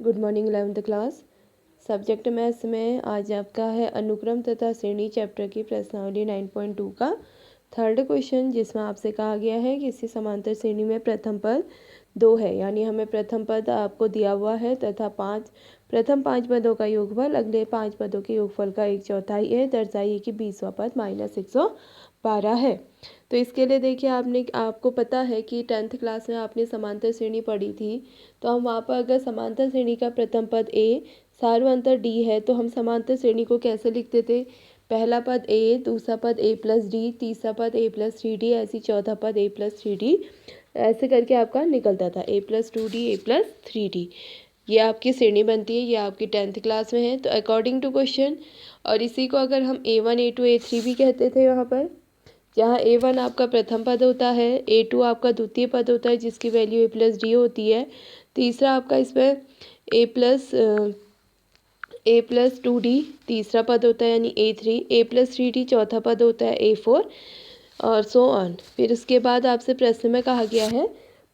Good morning 11th class. Subject maths में आज आपका है अनुक्रम तथा श्रेणी चैप्टर की प्रश्नावली 9.2 का थर्ड क्वेश्चन, जिसमें आपसे कहा गया है कि इसी समांतर श्रेणी में प्रथम पद 2 है, यानी हमें प्रथम पद आपको दिया हुआ है तथा प्रथम 5 पदों का योगफल अगले 5 पदों के योगफल का 1/4 है। दर्शाइए कि 20वां पद -112 है। तो इसके लिए देखिए, आपको पता है कि 10th क्लास में आपने समांतर श्रेणी पढ़ी थी, तो हम वहाँ पर अगर समांतर श्रेणी का प्रथम पद ए, सार्वअंतर डी है, तो हम समांतर श्रेणी को कैसे लिखते थे? पहला पद ए, दूसरा पद ए प्लस डी, तीसरा पद ए प्लस 3d, ऐसी चौथा पद ए प्लस 3d, ऐसे करके आपका निकलता था ए प्लस 2d, ए प्लस 3d। ये आपकी श्रेणी बनती है, ये आपकी 10th क्लास में है। तो अकॉर्डिंग टू क्वेश्चन, और इसी को अगर हम A1 A2 A3 भी कहते थे, यहाँ पर जहाँ A1 आपका प्रथम पद होता है, A2 आपका द्वितीय पद होता है जिसकी वैल्यू A प्लस डी होती है, तीसरा आपका इसमें ए प्लस 2d तीसरा पद होता है यानी A3, ए प्लस 3d चौथा पद होता है A4, और सो ऑन। फिर उसके बाद आपसे प्रश्न में कहा गया है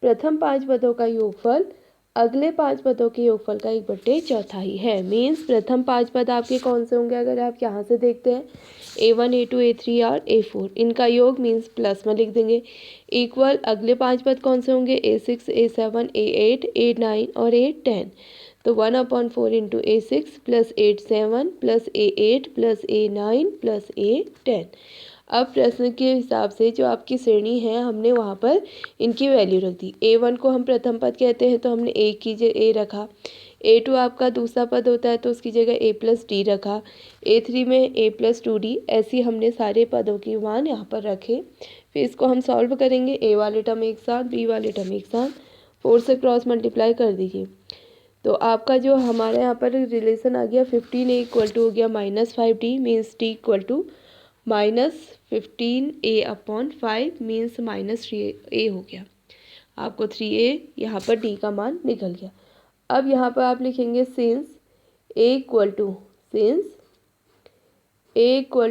प्रथम 5 पदों का योगफल अगले 5 पदों के योगफल का 1/4 है। मीन्स प्रथम 5 पद आपके कौन से होंगे? अगर आप यहाँ से देखते हैं A1 A2 A3 और A4, इनका योग मीन्स प्लस में लिख देंगे, इक्वल अगले 5 पद कौन से होंगे? A6 A7 A8 A9 और A10। तो 1/4 into A6 plus 8 7 plus A8 plus A9 plus A10। अब प्रश्न के हिसाब से जो आपकी श्रेणी है, हमने वहाँ पर इनकी वैल्यू रख दी। A1 को हम प्रथम पद कहते हैं तो हमने A की जगह A रखा। A2 आपका दूसरा पद होता है तो उसकी जगह A प्लस डी रखा। A3 में A प्लस 2d, ऐसी हमने सारे पदों की मान यहाँ पर रखे। फिर इसको हम सॉल्व करेंगे, A वाले टर्म एक साथ, B वाले टर्म एक साथ, 4 से क्रॉस मल्टीप्लाई कर दीजिए। तो आपका जो हमारे यहाँ पर रिलेशन आ गया 15A इक्वल टू हो गया -5d, means d equal to -15A/5 means -3a हो गया। आपको 3a यहाँ पर d का मान निकल गया। अब यहाँ पर आप लिखेंगे सिंस a इक्वल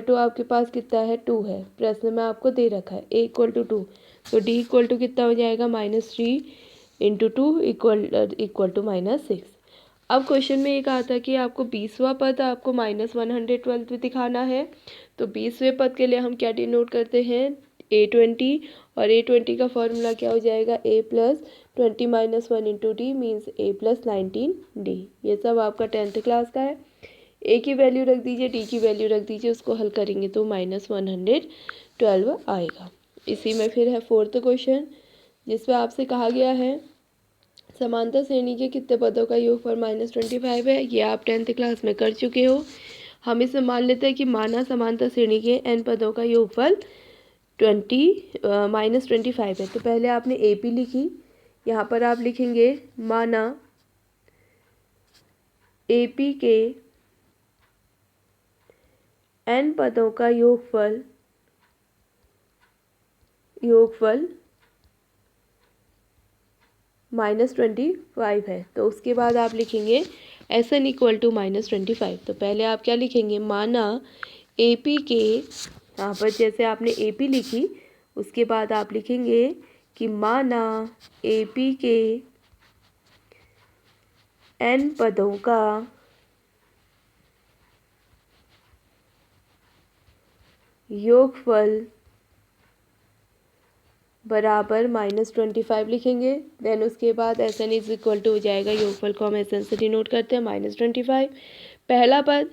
टू आपके पास कितना है? 2 है, प्रश्न में आपको दे रखा है a इक्वल टू 2, तो d इक्वल टू कितना हो जाएगा? -3 इंटू 2 इक्वल टू -6। अब क्वेश्चन में ये कहा था कि आपको 20वां पद आपको -112 दिखाना है, तो 20वें पद के लिए हम क्या डिनोट करते हैं? A20, और A20 का फॉर्मूला क्या हो जाएगा? A plus 20 - 1 into D means A plus 19d। ये सब आपका 10th क्लास का है। A की वैल्यू रख दीजिए, D की वैल्यू रख दीजिए, उसको हल करेंगे तो -112 आएगा। इसी में फिर है 4th क्वेश्चन, जिसमें आपसे कहा गया है समांतर श्रेणी के कितने पदों का योगफल -25 है। ये आप 10th क्लास में कर चुके हो। हम इसे मान लेते हैं कि माना समांतर श्रेणी के n पदों का योगफल -25 है। तो पहले आपने AP लिखी, यहाँ पर आप लिखेंगे माना AP के n पदों का योगफल -25 है। तो उसके बाद आप लिखेंगे SN इक्वल टू -25। तो पहले आप क्या लिखेंगे? माना AP के, यहाँ पर जैसे आपने AP लिखी, उसके बाद आप लिखेंगे कि माना AP के n पदों का योगफल बराबर -25 लिखेंगे। देन उसके बाद SN इज इक्वल टू हो जाएगा, योगफल को हम SN से डिनोट करते हैं -25। पहला पद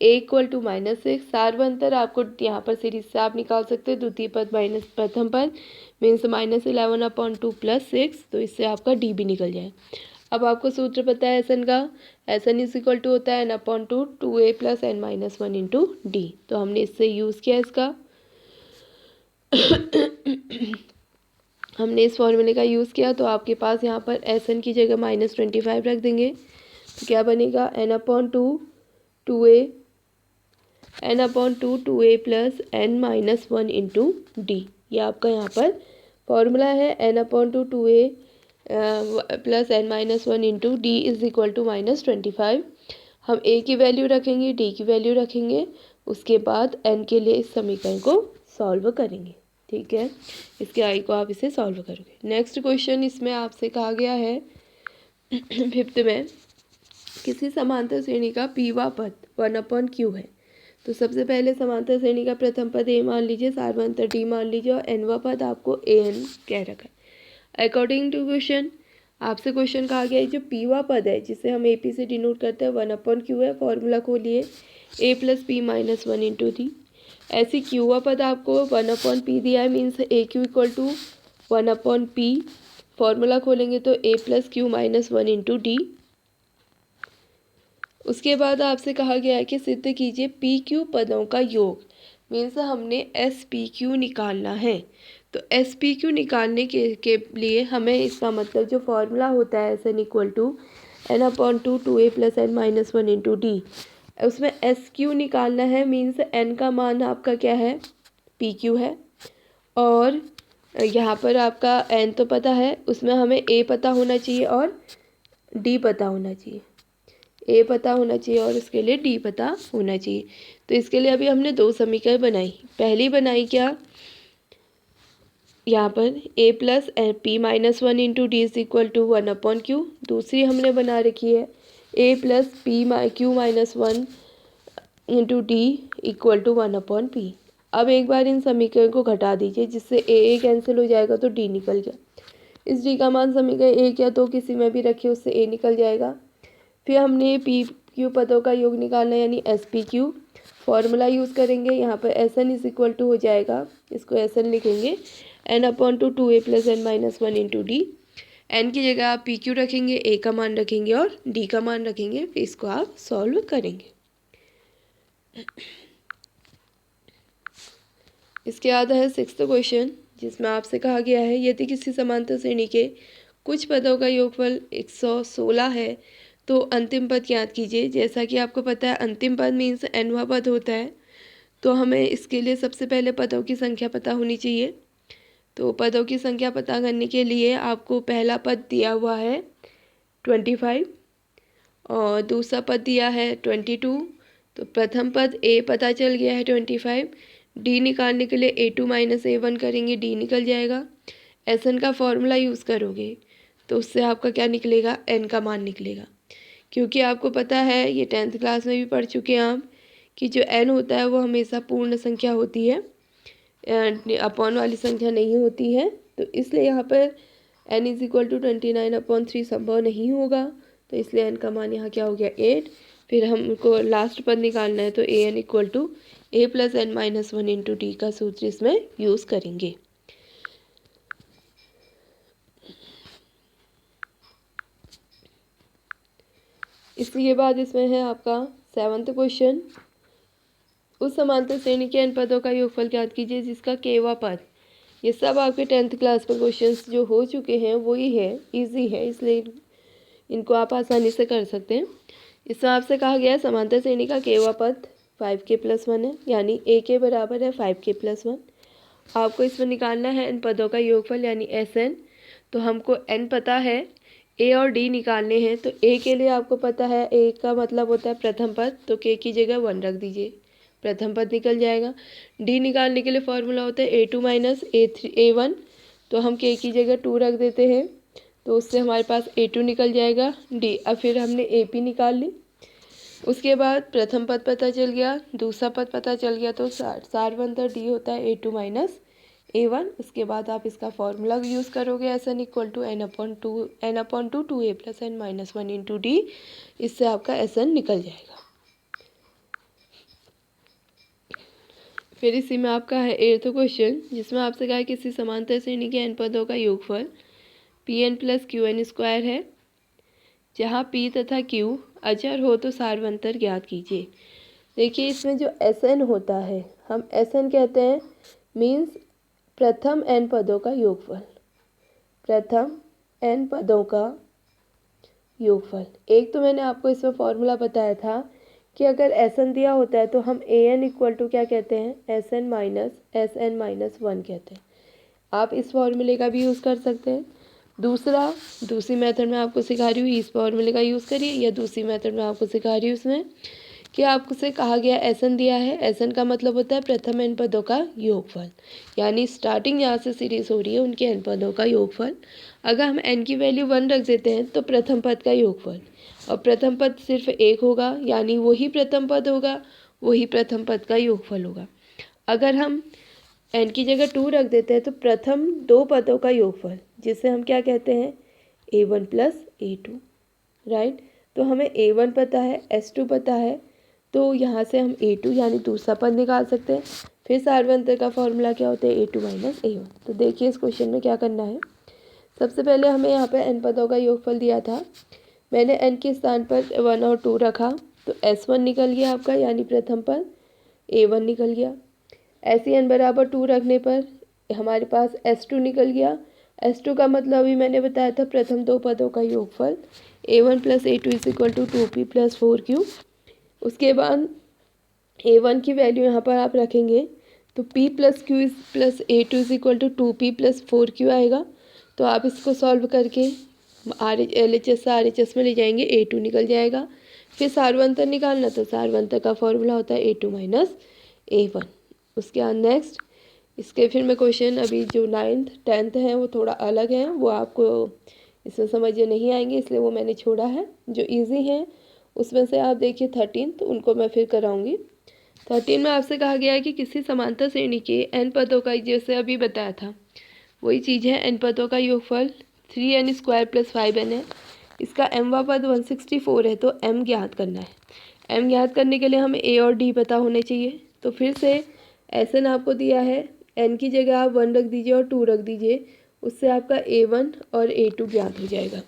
A इक्वल टू -6, सार्वअंतर आपको यहाँ पर सीरीज से आप निकाल सकते हैं, द्वितीय पद माइनस प्रथम पद मीन्स -11/2 प्लस 6, तो इससे आपका D भी निकल जाए। अब आपको सूत्र पता है SN का, SN इज इक्वल टू होता है n/2 2a plus n-1 into D। तो हमने इससे यूज़ किया इसका हमने इस फॉर्मूले का यूज़ किया, तो आपके पास यहाँ पर SN की जगह -25 रख देंगे, तो क्या बनेगा? n/2 2a plus n-1 into D। ये आपका यहाँ पर फॉर्मूला है, n/2 2a plus n-1 into D is equal to -25। हम A की वैल्यू रखेंगे, D की वैल्यू रखेंगे, उसके बाद n के लिए इस समीकरण को सॉल्व करेंगे। ठीक है, इसके आई को आप इसे सॉल्व करोगे। नेक्स्ट क्वेश्चन इसमें आपसे कहा गया है 5th में किसी समांतर श्रेणी का पीवा पद 1/q है। तो सबसे पहले समांतर श्रेणी का प्रथम पद ए मान लीजिए, सार्वंतर डी मान लीजिए और एनवा पद आपको an कह रखा है। अकॉर्डिंग टू क्वेश्चन, आपसे क्वेश्चन कहा गया है जो पीवा पद है जिसे हम AP से डिनोट करते हैं 1/q है। फॉर्मूला खोलिए a + p - 1 × d। ऐसी क्यूवा पद आपको 1/p दिया है, मीन्स AQ = 1/p। फॉर्मूला खोलेंगे तो a + q - 1 × d। उसके बाद आपसे कहा गया है कि सिद्ध कीजिए PQ पदों का योग, मीन्स हमने SPQ निकालना है। तो SPQ निकालने के लिए हमें इसका मतलब जो फॉर्मूला होता है SN = n/2 2a + n - 1 × d, उसमें SQ निकालना है, मीन्स n का मान आपका क्या है, PQ है। और यहाँ पर आपका n तो पता है, उसमें हमें a पता होना चाहिए और d पता होना चाहिए। a पता होना चाहिए और इसके लिए d पता होना चाहिए। तो इसके लिए अभी हमने दो समीकरण बनाई। पहली बनाई क्या, यहाँ पर a + p - 1 × d = 1/q। दूसरी हमने बना रखी है a + p q - 1 × d = 1/p। अब एक बार इन समीकरण को घटा दीजिए, जिससे a कैंसिल हो जाएगा तो d निकल गया। इस d का मान समीकरण 1 या 2 किसी में भी रखिए, उससे a निकल जाएगा। फिर हमने PQ पदों का योग निकालना है, यानी SPQ। फॉर्मूला यूज़ करेंगे, यहाँ पर SN = हो जाएगा, इसको SN लिखेंगे n/2 2a + n - 1 × d। n की जगह आप PQ रखेंगे, a का मान रखेंगे और d का मान रखेंगे। फिर इसको आप सॉल्व करेंगे। इसके बाद है 6th क्वेश्चन, जिसमें आपसे कहा गया है यदि किसी समांतर श्रेणी के कुछ पदों का योगफल 116 है तो अंतिम पद ज्ञात कीजिए। जैसा कि आपको पता है अंतिम पद मीन्स nवां पद होता है, तो हमें इसके लिए सबसे पहले पदों की संख्या पता होनी चाहिए। तो पदों की संख्या पता करने के लिए आपको पहला पद दिया हुआ है 25 और दूसरा पद दिया है 22। तो प्रथम पद a पता चल गया है 25, d निकालने के लिए a2 - a1 करेंगे, d निकल जाएगा। SN का फॉर्मूला यूज़ करोगे तो उससे आपका क्या निकलेगा, n का मान निकलेगा। क्योंकि आपको पता है, ये 10th क्लास में भी पढ़ चुके हैं आप, कि जो n होता है वो हमेशा पूर्ण संख्या होती है, अपॉन वाली संख्या नहीं होती है। तो इसलिए यहाँ पर n = 29/3 संभव नहीं होगा, तो इसलिए n का मान यहाँ क्या हो गया, 8। फिर हमको लास्ट पद निकालना है, तो an = a + n - 1 × d का सूत्र इसमें यूज़ करेंगे। इसके बाद इसमें है आपका 7th क्वेश्चन, उस समांतर श्रेणी के n पदों का योगफल ज्ञात कीजिए जिसका kवां पद। ये सब आपके 10th क्लास पर क्वेश्चंस जो हो चुके हैं वही है, इजी है, इसलिए इनको आप आसानी से कर सकते हैं। इसमें आपसे कहा गया है समांतर श्रेणी का kवां पद 5k + 1 है, यानी a के बराबर है 5k + 1। आपको इसमें निकालना है n पदों का योगफल, यानी SN। तो हमको n पता है, a और d निकालने हैं। तो a के लिए आपको पता है a का मतलब होता है प्रथम पद, तो k की जगह 1 रख दीजिए, प्रथम पद निकल जाएगा। d निकालने के लिए फॉर्मूला होता है a2 - a1, तो हम k की जगह 2 रख देते हैं, तो उससे हमारे पास a2 निकल जाएगा। d, अब फिर हमने AP निकाल ली। उसके बाद प्रथम पद पता चल गया, दूसरा पद पता चल गया, तो सार्वंतर d होता है a2 - a1। उसके बाद आप इसका फॉर्मूला यूज़ करोगे, SN = n/2 2a + n - 1 × d। इससे आपका SN निकल जाएगा। फिर इसी में आपका है 8th क्वेश्चन, जिसमें आपसे कहा है किसी समांतर श्रेणी के n पदों का योगफल Pn + Qn² है, जहाँ P तथा Q अचर हो तो सार्वंतर ज्ञात कीजिए। देखिए इसमें जो SN होता है, हम SN कहते हैं, मीन्स प्रथम n पदों का योगफल, प्रथम n पदों का योगफल। एक तो मैंने आपको इसमें फॉर्मूला बताया था कि अगर SN दिया होता है तो हम AN = क्या कहते हैं, SN - SN - 1 कहते हैं। आप इस फॉर्मूले का भी यूज़ कर सकते हैं। दूसरी मेथड में आपको सिखा रही हूँ, इस फॉर्मूले का यूज़ करिए, या दूसरी मेथड में आपको सिखा रही हूँ उसमें कि आपसे कहा गया एसएन दिया है, एसएन का मतलब होता है प्रथम n पदों का योगफल, यानी स्टार्टिंग जहाँ से सीरीज हो रही है उनके n पदों का योगफल। अगर हम n की वैल्यू 1 रख देते हैं तो प्रथम पद का योगफल, और प्रथम पद सिर्फ एक होगा, यानी वही प्रथम पद होगा, वही प्रथम पद का योगफल होगा। अगर हम n की जगह 2 रख देते हैं तो प्रथम 2 पदों का योगफल, जिसे हम क्या कहते हैं, a1 प्लस a2, राइट। तो हमें a1 पता है, s2 पता है, तो यहाँ से हम a2 यानी दूसरा पद निकाल सकते हैं। फिर सार्वंतर का फॉर्मूला क्या होता है, a2 माइनस a1। तो देखिए इस क्वेश्चन में क्या करना है। सबसे पहले हमें यहाँ पे n पदों का योगफल दिया था, मैंने n के स्थान पर 1 और 2 रखा, तो s1 निकल गया आपका, यानी प्रथम पद, a1 निकल गया। ऐसे n बराबर 2 रखने पर हमारे पास s2 निकल गया। s2 का मतलब अभी मैंने बताया था प्रथम 2 पदों का योगफल, a1 plus a2 is equal to 2p plus 4q। उसके बाद a1 की वैल्यू यहाँ पर आप रखेंगे तो p plus q is plus a2 is equal to 2p plus 4q आएगा। तो आप इसको सॉल्व करके LHS से RHS में ले जाएंगे, a2 निकल जाएगा। फिर सार्वंतर निकालना, तो सार्वंतर का फॉर्मूला होता है a2 माइनस a1। उसके बाद नेक्स्ट इसके फिर मैं क्वेश्चन अभी जो 9th 10th हैं वो थोड़ा अलग हैं, वो आपको इसमें समझ नहीं आएंगे, इसलिए वो मैंने छोड़ा है। जो इजी हैं उसमें से आप देखिए 13th, उनको मैं फिर कराऊंगी। 13 में आपसे कहा गया है कि किसी समांतर श्रेणी के n पदों का, जैसे अभी बताया था वही चीज़ है, n पदों का योगफल 3n स्क्वायर प्लस 5n है। इसका mवां पद 164 है, तो m ज्ञात करना है। m ज्ञात करने के लिए हमें a और d पता होने चाहिए। तो फिर से एसएन आपको दिया है, n की जगह आप 1 रख दीजिए और 2 रख दीजिए, उससे आपका a1 और a2 ज्ञात हो जाएगा।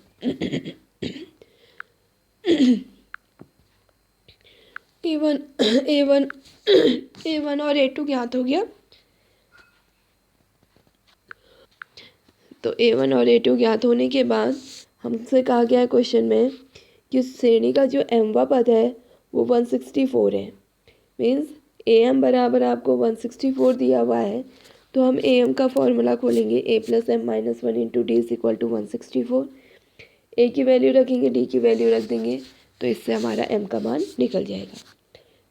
a1 और a2 ज्ञात हो गया। तो a1 और a2 ज्ञात होने के बाद हमसे कहा गया है क्वेश्चन में कि श्रेणी का जो mवां पद है वो 164 है। मीन्स am बराबर आपको 164 दिया हुआ है, तो हम am का फॉर्मूला खोलेंगे, a plus m minus 1 into D is equal to 164। a की वैल्यू रखेंगे, d की वैल्यू रख देंगे, तो इससे हमारा m का मान निकल जाएगा।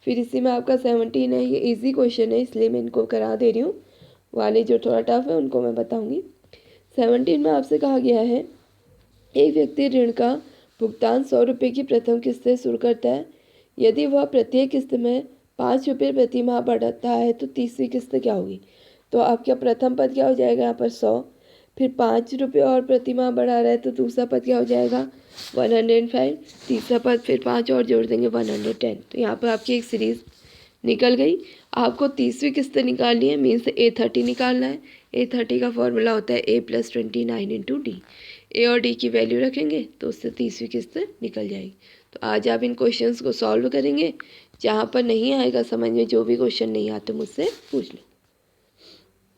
फिर इसी में आपका 17 है, ये इजी क्वेश्चन है इसलिए मैं इनको करा दे रही हूँ, वाले जो थोड़ा टफ है उनको मैं बताऊँगी। 17 में आपसे कहा गया है, एक व्यक्ति ऋण का भुगतान 100 रुपये की प्रथम किस्त से शुरू करता है। यदि वह प्रत्येक किस्त में 5 रुपये प्रति माह बढ़ाता है तो तीसरी किस्त क्या होगी। तो आपका प्रथम पद क्या हो जाएगा यहाँ पर 100, फिर 5 रुपये और प्रति माह बढ़ा रहा है तो दूसरा पद क्या हो जाएगा 105, तीसरा पद फिर 5 और जोड़ देंगे 110। तो यहाँ पर आपकी एक सीरीज़ निकल गई। आपको तीसरी किस्त निकालनी है, मीन्स A30 निकालना है। A30 का फॉर्मूला होता है a प्लस 29 इंटू डी। ए और डी की वैल्यू रखेंगे तो उससे तीसरी किस्त निकल जाएगी। तो आज आप इन क्वेश्चंस को सॉल्व करेंगे, जहाँ पर नहीं आएगा समझ में, जो भी क्वेश्चन नहीं आते मुझसे पूछ लो।